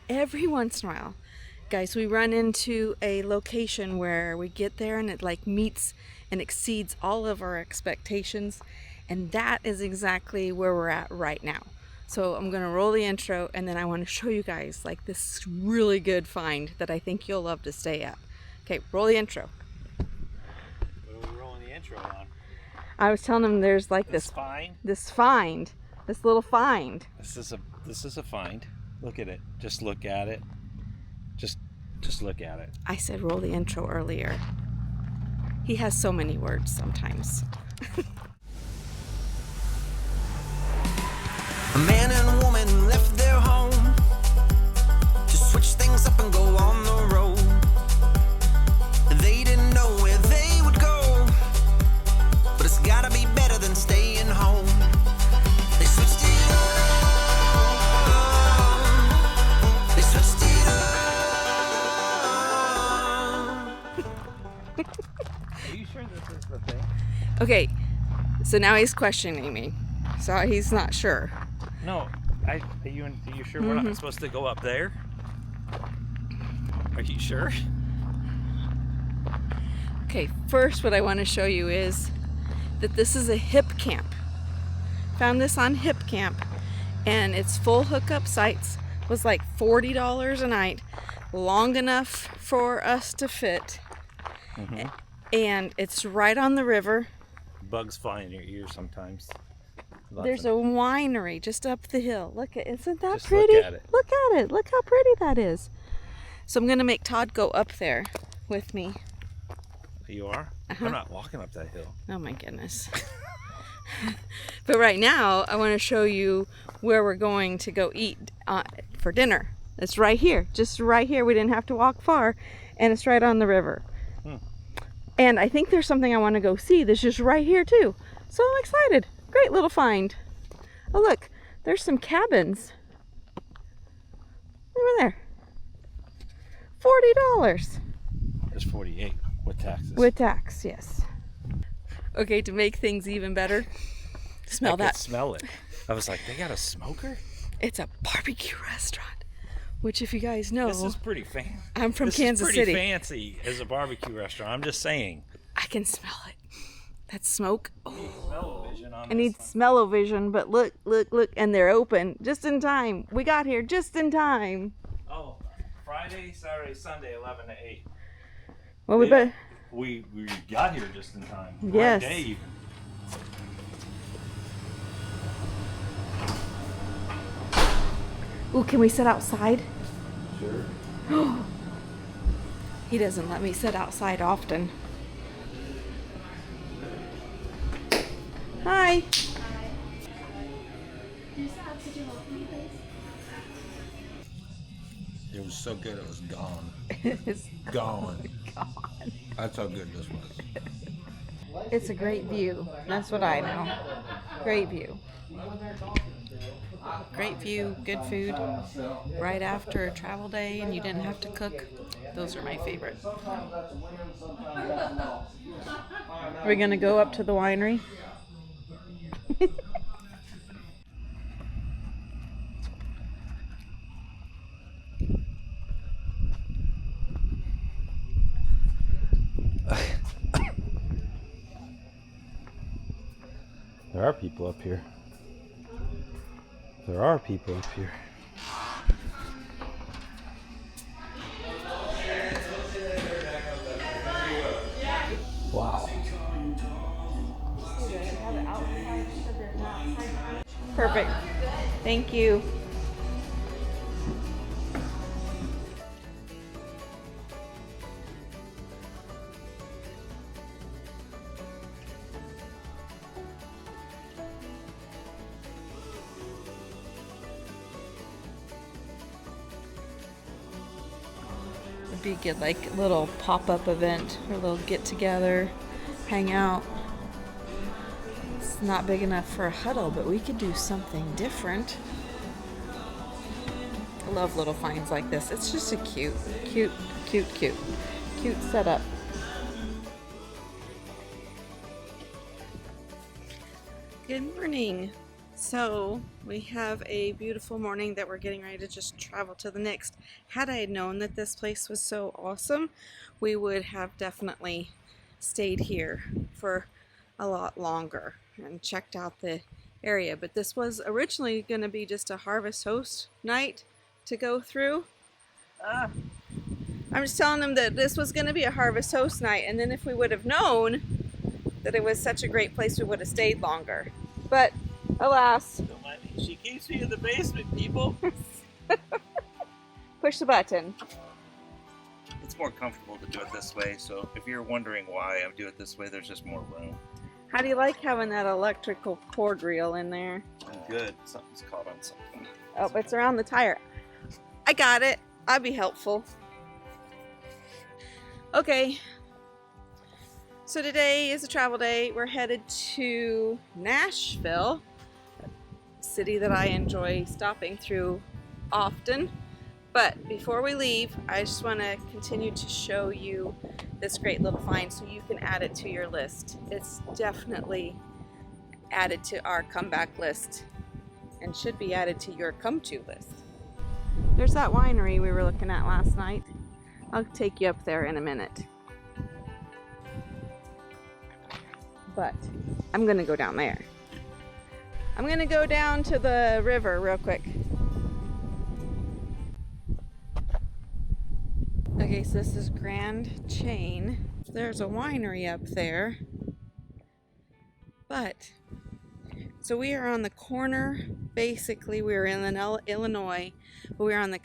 every once in a while, guys, we run into a location where we get there and it like meets and exceeds all of our expectations. And that is exactly where we're at right now. So I'm gonna roll the intro and then I want to show you guys like this really good find that I think you'll love to stay at. Okay, roll the intro. What are we rolling the intro on? I was telling them there's like this find. This little find. This is a find. Look at it. Just look at it. Just look at it. I said roll the intro earlier. He has so many words sometimes. A man and a woman left their home to switch things up and go on the road. They didn't know where they would go, but it's gotta be better than staying home. They switched it up. They switched it up. Are you sure this is the thing? Okay, so now he's questioning me. So he's not sure. No, are you sure we're not supposed to go up there? Are you sure? Okay, first what I want to show you is that this is a Hipcamp. Found this on Hipcamp, and its full hookup sites was like $40 a night, long enough for us to fit. And it's right on the river. Bugs fly in your ears sometimes. There's a winery just up the hill. Look at, isn't that Just pretty? look at it. Look at it. Look how pretty that is. So I'm gonna make Todd go up there with me. You are? I'm not walking up that hill. Oh my goodness. But right now I want to show you where we're going to go eat for dinner. It's right here, just right here. We didn't have to walk far, and it's right on the river. And I think there's something I want to go see that's just right here too. So I'm excited. Great little find. Oh look, there's some cabins. Over there. $40. There's 48 with taxes. With tax, yes. Okay, to make things even better, smell I that. could smell it. I was like, they got a smoker? It's a barbecue restaurant, which if you guys know, This is pretty fancy. I'm from Kansas City. City. Fancy as a barbecue restaurant. I'm just saying. I can smell it. That smoke. Oh. Smell-o-vision on I need smell-o-vision, but look, and they're open just in time. We got here just in time. Oh, Friday, Saturday, Sunday, 11 to 8. Well, we better. We got here just in time. Yes. Right day even. Ooh, can we sit outside? Sure. He doesn't let me sit outside often. Hi. It was so good it was gone. It's Gone. gone. That's how good this was. It's a great view. That's what I know. Great view. Great view, good food. Right after a travel day and you didn't have to cook. Those are my favorite. We're gonna go up to the winery. There are people up here. There are people up here. Wow. Perfect. Thank you. It'd be a good like little pop-up event or a little get-together, hang out. It's not big enough for a huddle, but we could do something different. I love little finds like this. It's just a cute setup. Good morning. So we have a beautiful morning that we're getting ready to just travel to the next. Had I known that this place was so awesome, we would have definitely stayed here for a lot longer and checked out the area. But this was originally going to be just a Harvest Host night to go through. I'm just telling them that this was going to be a Harvest Host night, and then if we would have known that it was such a great place, we would have stayed longer. But alas. She keeps me in the basement, people. Push the button. It's more comfortable to do it this way, so if you're wondering why I do it this way, there's just more room. How do you like having that electrical cord reel in there? Good. Something's caught on something. Oh, it's around the tire. I got it. I'll be helpful. Okay. So today is a travel day. We're headed to Nashville, a city that I enjoy stopping through often. But before we leave, I just want to continue to show you this great little find so you can add it to your list. It's definitely added to our comeback list and should be added to your come-to list. There's that winery we were looking at last night. I'll take you up there in a minute. But I'm going to go down there. I'm going to go down to the river real quick. Okay, so this is Grand Chain. There's a winery up there. But, so we are on the corner, basically we are in Illinois, but we are on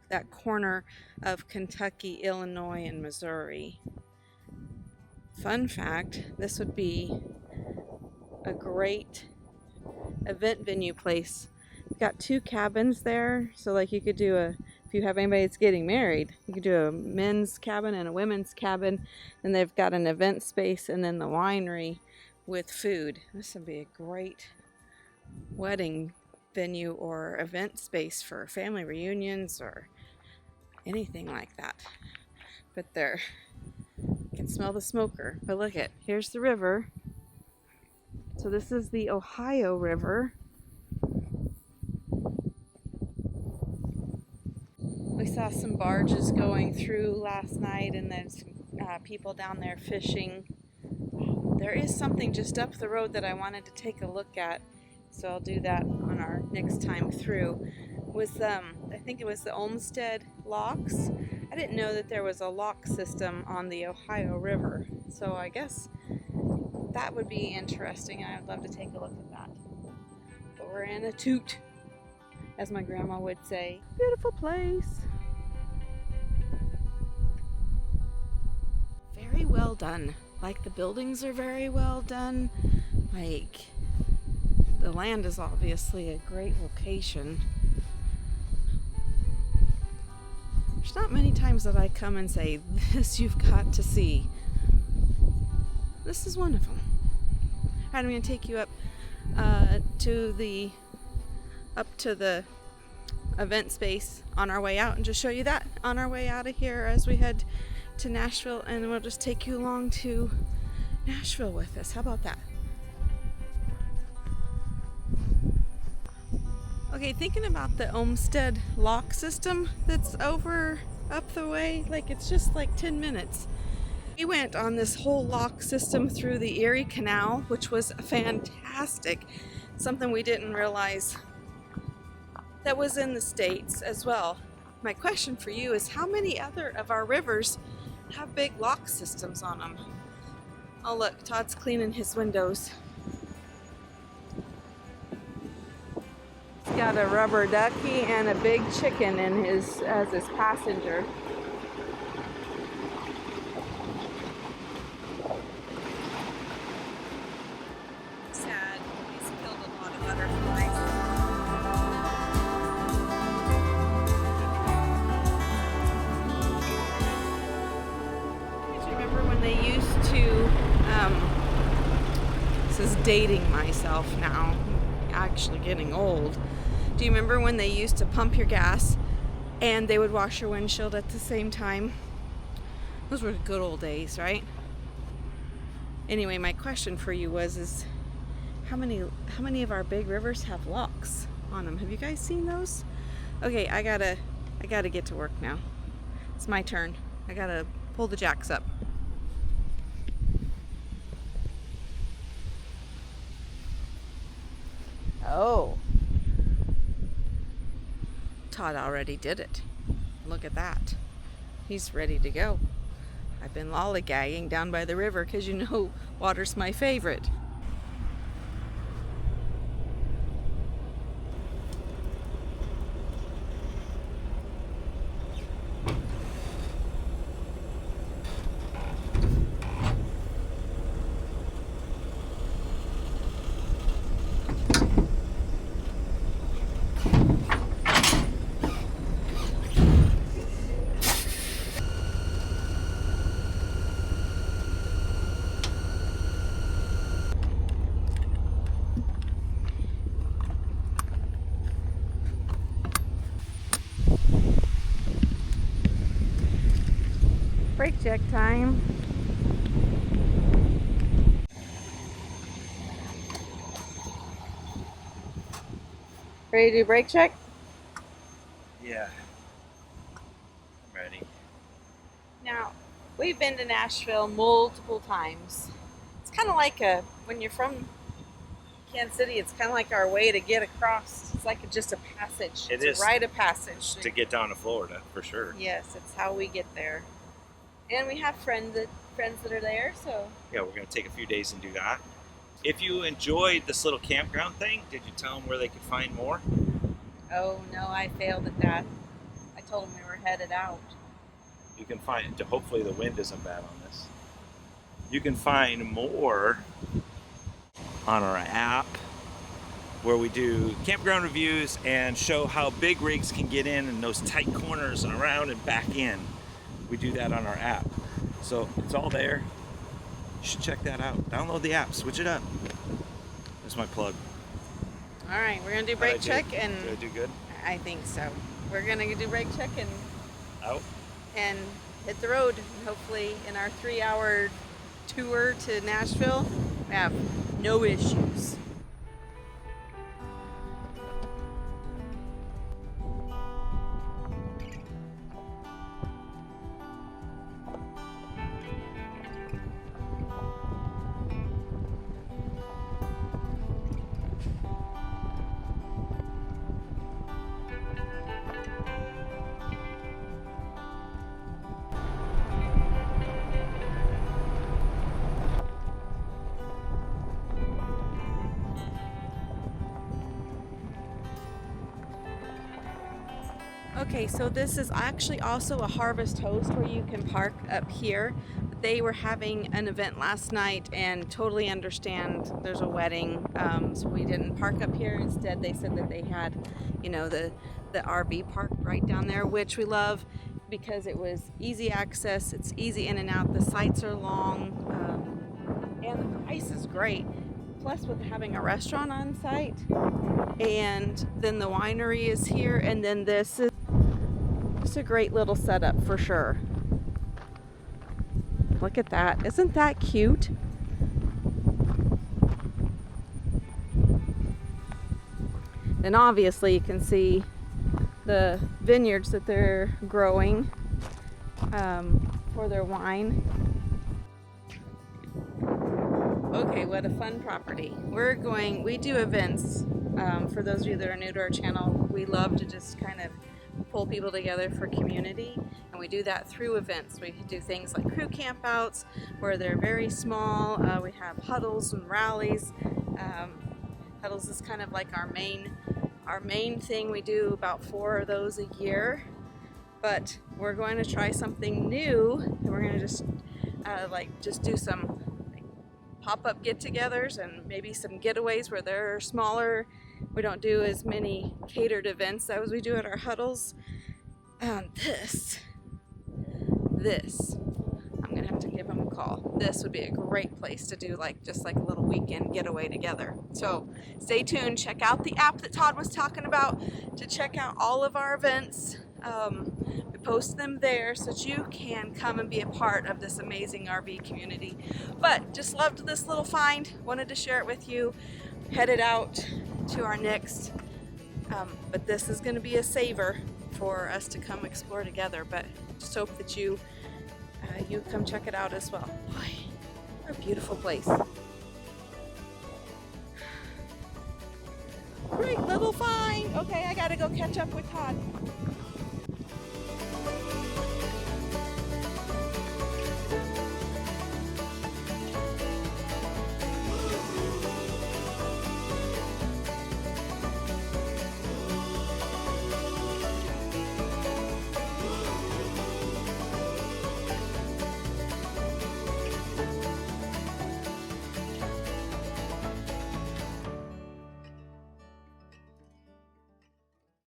that corner of Kentucky, Illinois, and Missouri. Fun fact, this would be a great event venue place. We've got 2 cabins there, so like you could do if you have anybody that's getting married, you could do a men's cabin and a women's cabin, and they've got an event space and then the winery with food. This would be a great wedding venue or event space for family reunions or anything like that. But there, you can smell the smoker. But look at, here's the river. So this is the Ohio River. We saw some barges going through last night, and there's people down there fishing. There is something just up the road that I wanted to take a look at, so I'll do that on our next time through. I think it was the Olmsted locks. I didn't know that there was a lock system on the Ohio River, so I guess that would be interesting, and I'd love to take a look at that. But we're in a toot, as my grandma would say. Beautiful place. Very well done. Like, the buildings are very well done. Like, the land is obviously a great location. There's not many times that I come and say, this you've got to see. This is one of them. I'm going to take you up to the event space on our way out and just show you that on our way out of here as we head to Nashville, and we'll just take you along to Nashville with us. How about that? Okay, thinking about the Olmsted lock system that's up the way, like it's just like 10 minutes. We went on this whole lock system through the Erie Canal, which was fantastic. Something we didn't realize that was in the States as well. My question for you is, how many other of our rivers have big lock systems on them? Oh look, Todd's cleaning his windows. He's got a rubber ducky and a big chicken as his passenger. Sad. He's killed a lot of butterflies. Do you remember when they used to, this is dating myself now, actually getting old. Do you remember when they used to pump your gas and they would wash your windshield at the same time? Those were the good old days, right? Anyway, my question for you is how many of our big rivers have locks on them? Have you guys seen those? Okay, I gotta get to work now. It's my turn. I gotta pull the jacks up. Oh, Todd already did it. Look at that. He's ready to go. I've been lollygagging down by the river because you know water's my favorite. Brake check time. Ready to do brake check? Yeah. I'm ready. Now, we've been to Nashville multiple times. It's kind of like when you're from Kansas City, it's kind of like our way to get across. It's like just a passage. It it's is. a rite of passage. To get down to Florida, for sure. Yes, it's how we get there. And we have friends that are there, so. Yeah, we're going to take a few days and do that. If you enjoyed this little campground thing, did you tell them where they could find more? Oh, no, I failed at that. I told them we were headed out. You can find, hopefully the wind isn't bad on this. You can find more on our app where we do campground reviews and show how big rigs can get in those tight corners and around and back in. We do that on our app. So it's all there. You should check that out. Download the app, switch it up. That's my plug. All right, we're gonna do brake check and Did I do good? I think so. We're gonna do brake check and Out. and hit the road. And hopefully in our 3-hour tour to Nashville, we have no issues. Okay, so this is actually also a Harvest Host where you can park up here. They were having an event last night and totally understand there's a wedding, so we didn't park up here. Instead, they said that they had, you know, the RV park right down there, which we love because it was easy access, it's easy in and out, the sites are long, and the price is great. Plus with having a restaurant on site, and then the winery is here, and then this is just a great little setup for sure. Look at that. Isn't that cute? Then obviously you can see the vineyards that they're growing for their wine. Okay, what a fun property. We do events. For those of you that are new to our channel, we love to just kind of pull people together for community, and we do that through events. We do things like crew campouts where they're very small. We have huddles and rallies. Huddles is kind of like our main thing. We do about 4 of those a year, but we're going to try something new, and we're going to just do some pop-up get-togethers and maybe some getaways where they're smaller. We don't do as many catered events as we do at our huddles. This, I'm gonna have to give them a call. This would be a great place to do just like a little weekend getaway together. So stay tuned, check out the app that Todd was talking about to check out all of our events. We post them there so that you can come and be a part of this amazing RV community. But just loved this little find, wanted to share it with you. headed out to our next, but this is going to be a saver for us to come explore together. But just hope that you come check it out as well. Boy, what a beautiful place. Great little find. Okay, I gotta go catch up with Todd.